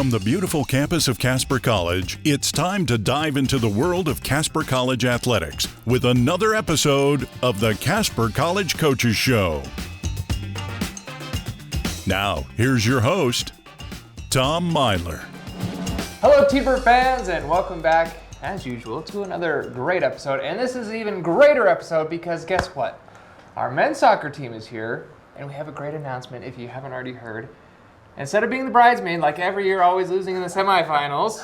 From the beautiful campus of Casper College, it's time to dive into the world of Casper College athletics with another episode of the Casper College Coaches Show. Now, here's your host, Tom Myler. Hello, T-Bird fans, and welcome back, as usual, to another great episode. And this is an even greater episode because guess what? Our men's soccer team is here, and we have a great announcement if you haven't already heard. Instead of being the bridesmaid, like every year, always losing in the semifinals,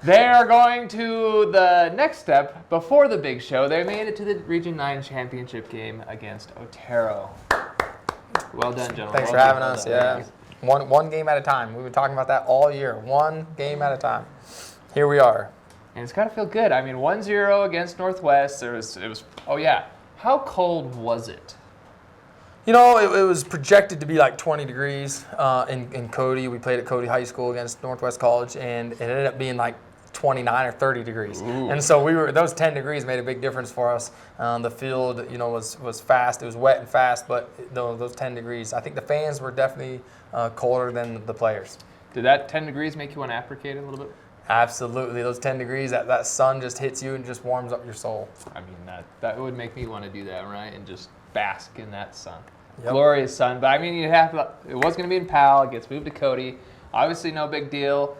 they are going to the next step before the big show. They made it to the Region 9 championship game against Otero. Well done, gentlemen. Thanks for having us. Yeah, one game at a time. We've been talking about that all year. One game at a time. Here we are. And it's got to feel good. I mean, 1-0 against Northwest. It was. Oh yeah. How cold was it? You know, it was projected to be like 20 degrees in Cody. We played at Cody High School against Northwest College, and it ended up being like 29 or 30 degrees. Ooh. And so those 10 degrees made a big difference for us. The field, you know, was fast. It was wet and fast, but those 10 degrees, I think the fans were definitely colder than the players. Did that 10 degrees make you want to apprecate a little bit? Absolutely. Those 10 degrees, that sun just hits you and just warms up your soul. I mean, that would make me want to do that, right? And just bask in that sun. Yep. Glorious sun. But I mean, it was going to be in Powell. It gets moved to Cody. Obviously, no big deal.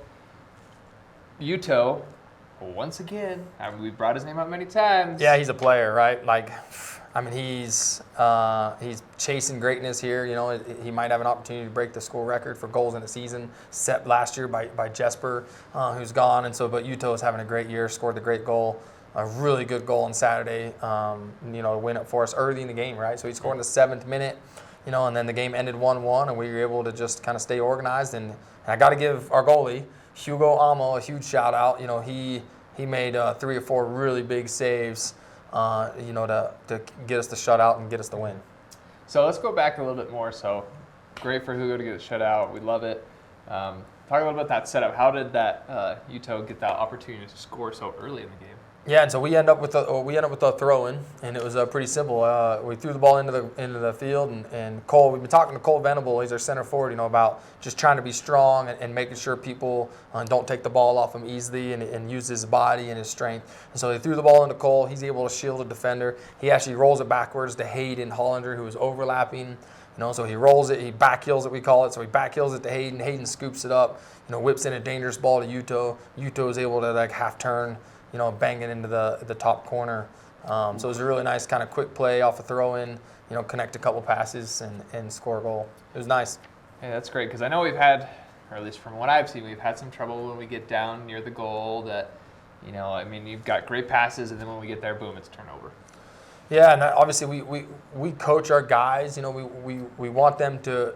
Uto, once again, I mean, we've brought his name up many times. Yeah, he's a player, right? Like, I mean, he's chasing greatness here. You know, he might have an opportunity to break the school record for goals in a season set last year by Jesper, who's gone. And so, but Uto is having a great year. Scored a great goal, a really good goal on Saturday. You know, to win it for us early in the game, right? So he scored in the 7th minute. You know, and then the game ended 1-1, and we were able to just kind of stay organized. And I got to give our goalie, Hugo Amo, a huge shout out. You know, he made 3 or 4 really big saves, you know, to get us the shutout and get us the win. So let's go back a little bit more. So great for Hugo to get a shutout. We love it. Talk a little about that setup. How did that Uto get that opportunity to score so early in the game? Yeah, and so we end up with a throw-in, and it was pretty simple. We threw the ball into the field, and Cole. We've been talking to Cole Venable. He's our center forward. You know, about just trying to be strong and making sure people don't take the ball off him easily and use his body and his strength. And so they threw the ball into Cole. He's able to shield a defender. He actually rolls it backwards to Hayden Hollander, who was overlapping. You know, so he rolls it. He back heels it, we call it. So he back heels it to Hayden. Hayden scoops it up. You know, whips in a dangerous ball to Uto. Uto is able to like half turn. You know, bang it into the top corner. So it was a really nice kind of quick play off a throw-in, you know, connect a couple passes and score a goal. It was nice. Hey, that's great because I know we've had, or at least from what I've seen, we've had some trouble when we get down near the goal that, you know, I mean, you've got great passes and then when we get there, boom, it's turnover. Yeah, and obviously we coach our guys. You know, we want them to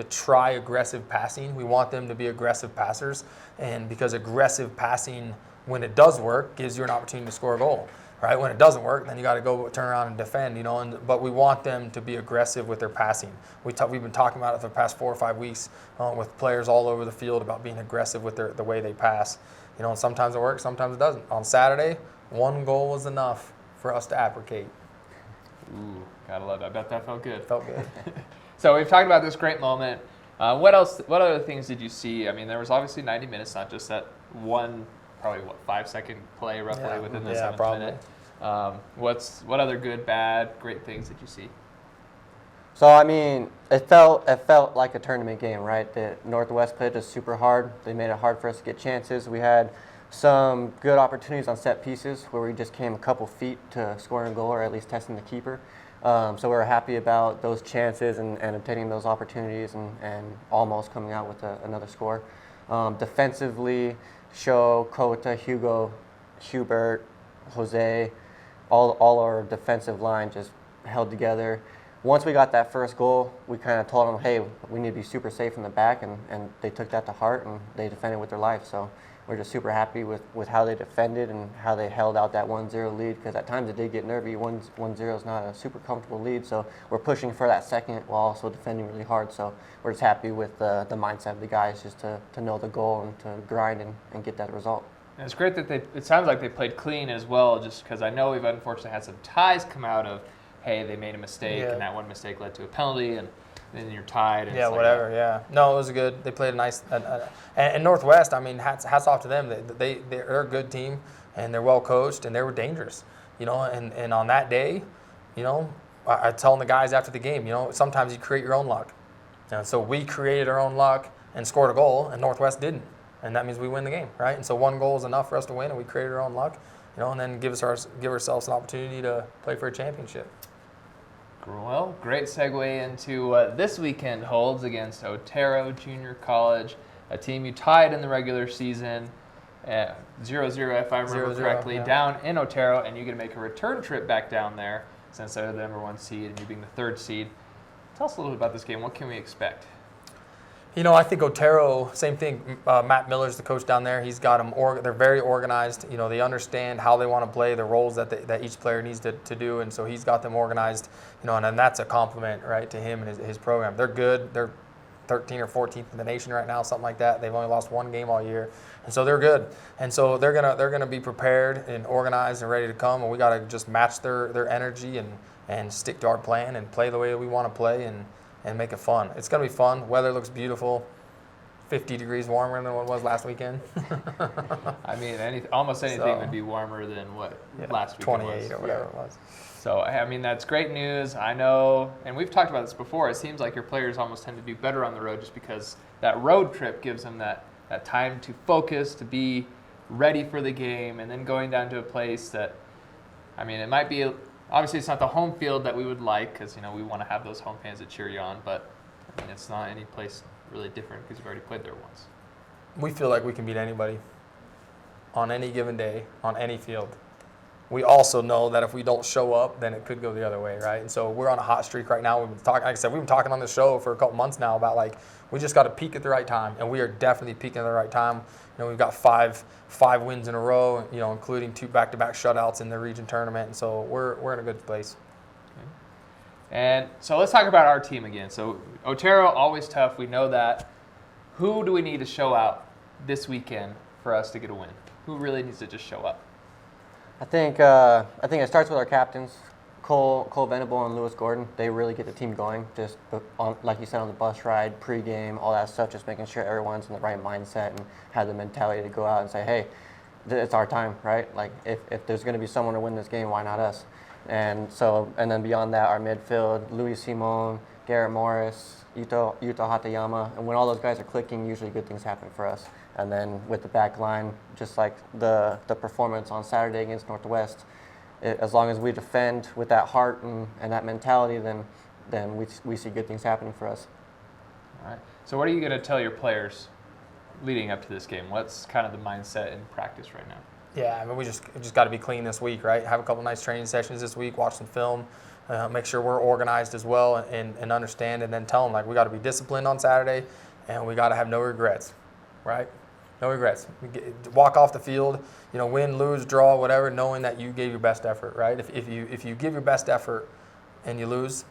try aggressive passing. We want them to be aggressive passers, and because aggressive passing, when it does work, gives you an opportunity to score a goal, right? When it doesn't work, then you got to go turn around and defend, you know. But we want them to be aggressive with their passing. We've been talking about it for the past 4 or 5 weeks with players all over the field about being aggressive with the way they pass, you know. And sometimes it works, sometimes it doesn't. On Saturday, 1 goal was enough for us to apprecate. Ooh, gotta love that. I bet that felt good. Felt good. So we've talked about this great moment. What else? What other things did you see? I mean, there was obviously 90 minutes, not just that one. Probably 5-second play roughly within the 7th minute. What other good, bad, great things did you see? So I mean, it felt like a tournament game, right? The Northwest played us super hard. They made it hard for us to get chances. We had some good opportunities on set pieces where we just came a couple feet to scoring a goal or at least testing the keeper. So we were happy about those chances and obtaining those opportunities and almost coming out with another score. Defensively, Show, Kota, Hugo, Hubert, Jose, all our defensive line just held together. Once we got that first goal, we kind of told them, hey, we need to be super safe in the back, and they took that to heart, and they defended with their life. So we're just super happy with how they defended and how they held out that 1-0 lead, because at times it did get nervy. 1-0 is not a super comfortable lead, so we're pushing for that second while also defending really hard. So we're just happy with the mindset of the guys just to know the goal and to grind and get that result. And it's great that it sounds like they played clean as well, just because I know we've unfortunately had some ties come out of, hey, they made a mistake, and that one mistake led to a penalty. And then you're tied. And Yeah, it's like, whatever. Yeah. No, it was good. They played a nice. And Northwest, I mean, hats off to them. They're a good team, and they're well coached, and they were dangerous. You know, and on that day, you know, I telling the guys after the game, you know, sometimes you create your own luck. And so we created our own luck and scored a goal, and Northwest didn't, and that means we win the game, right? And so one goal is enough for us to win, and we created our own luck, you know, and then give ourselves an opportunity to play for a championship. Well, great segue into what this weekend holds against Otero Junior College, a team you tied in the regular season, 0-0 if I remember 0-0, correctly, yeah. down in Otero, and you get to make a return trip back down there since they're the number 1 seed and you being the 3rd seed. Tell us a little bit about this game. What can we expect? You know, I think Otero, same thing. Matt Miller's the coach down there. He's got them. They're very organized. You know, they understand how they want to play, the roles that each player needs to do, and so he's got them organized. You know, and that's a compliment, right, to him and his program. They're good. They're 13th or 14th in the nation right now, something like that. They've only lost 1 game all year, and so they're good. And so they're gonna be prepared and organized and ready to come. And we got to just match their energy and stick to our plan and play the way we want to play and make it fun. It's going to be fun. Weather looks beautiful. 50 degrees warmer than what it was last weekend. I mean, almost anything would be warmer than what last weekend 28 was. or whatever it was. So, I mean, that's great news. I know, and we've talked about this before, it seems like your players almost tend to do better on the road just because that road trip gives them that time to focus, to be ready for the game, and then going down to a place that, I mean, it might be, obviously it's not the home field that we would like because, you know, we want to have those home fans that cheer you on, but I mean, it's not any place really different because you've already played there once. We feel like we can beat anybody on any given day, on any field. We also know that if we don't show up, then it could go the other way, right? And so we're on a hot streak right now. We've been talking, like I said, we've been talking on the show for a couple months now about like we just got to peak at the right time, and we are definitely peaking at the right time. You know, we've got five wins in a row, you know, including 2 back-to-back shutouts in the region tournament, and so we're in a good place. And so let's talk about our team again. So Otero, always tough. We know that. Who do we need to show out this weekend for us to get a win? Who really needs to just show up? I think it starts with our captains, Cole Venable and Lewis Gordon. They really get the team going. Just like you said, on the bus ride, pregame, all that stuff. Just making sure everyone's in the right mindset and have the mentality to go out and say, "Hey, it's our time, right? Like if there's going to be someone to win this game, why not us?" And then beyond that, our midfield, Luis Simon, Garrett Morris, Yuto Hatayama, and when all those guys are clicking, usually good things happen for us. And then with the back line, just like the performance on Saturday against Northwest, as long as we defend with that heart and that mentality, then we see good things happening for us. All right. So what are you going to tell your players leading up to this game? What's kind of the mindset in practice right now? Yeah, I mean, we just got to be clean this week, right? Have a couple nice training sessions this week, watch some film, make sure we're organized as well and understand, and then tell them, like, we got to be disciplined on Saturday, and we got to have no regrets, right? No regrets. Walk off the field, you know, win, lose, draw, whatever, knowing that you gave your best effort, right? If you give your best effort and you lose,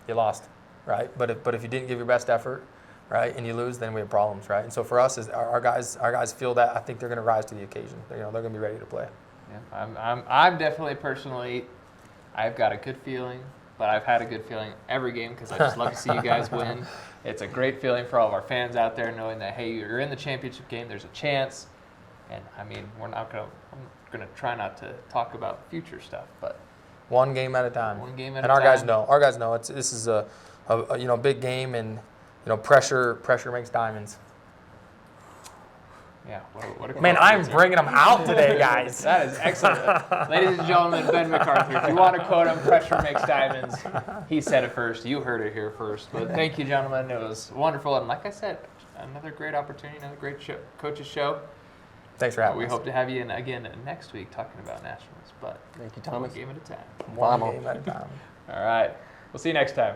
you lost, right? But if you didn't give your best effort, right, and you lose, then we have problems, right? And so for us, our guys feel that. I think they're going to rise to the occasion. They're going to be ready to play. Yeah, I'm definitely personally, I've got a good feeling, but I've had a good feeling every game because I just love to see you guys win. It's a great feeling for all of our fans out there knowing that, hey, you're in the championship game, there's a chance. And, I mean, I'm going to try not to talk about future stuff, but one game at a time. One game at a time. And our guys know this is a big game, and you know, pressure makes diamonds. Yeah, what a man, I'm bringing them out today, guys. That is excellent. Ladies and gentlemen, Ben McCarthy, if you want to quote him, pressure makes diamonds. He said it first. You heard it here first. But thank you, gentlemen. It was wonderful. And like I said, another great opportunity, another great coaches show. Thanks for having us. We hope to have you in again next week talking about nationals. But Thank you, Thomas. One game at a time. One game at a time. All right. We'll see you next time.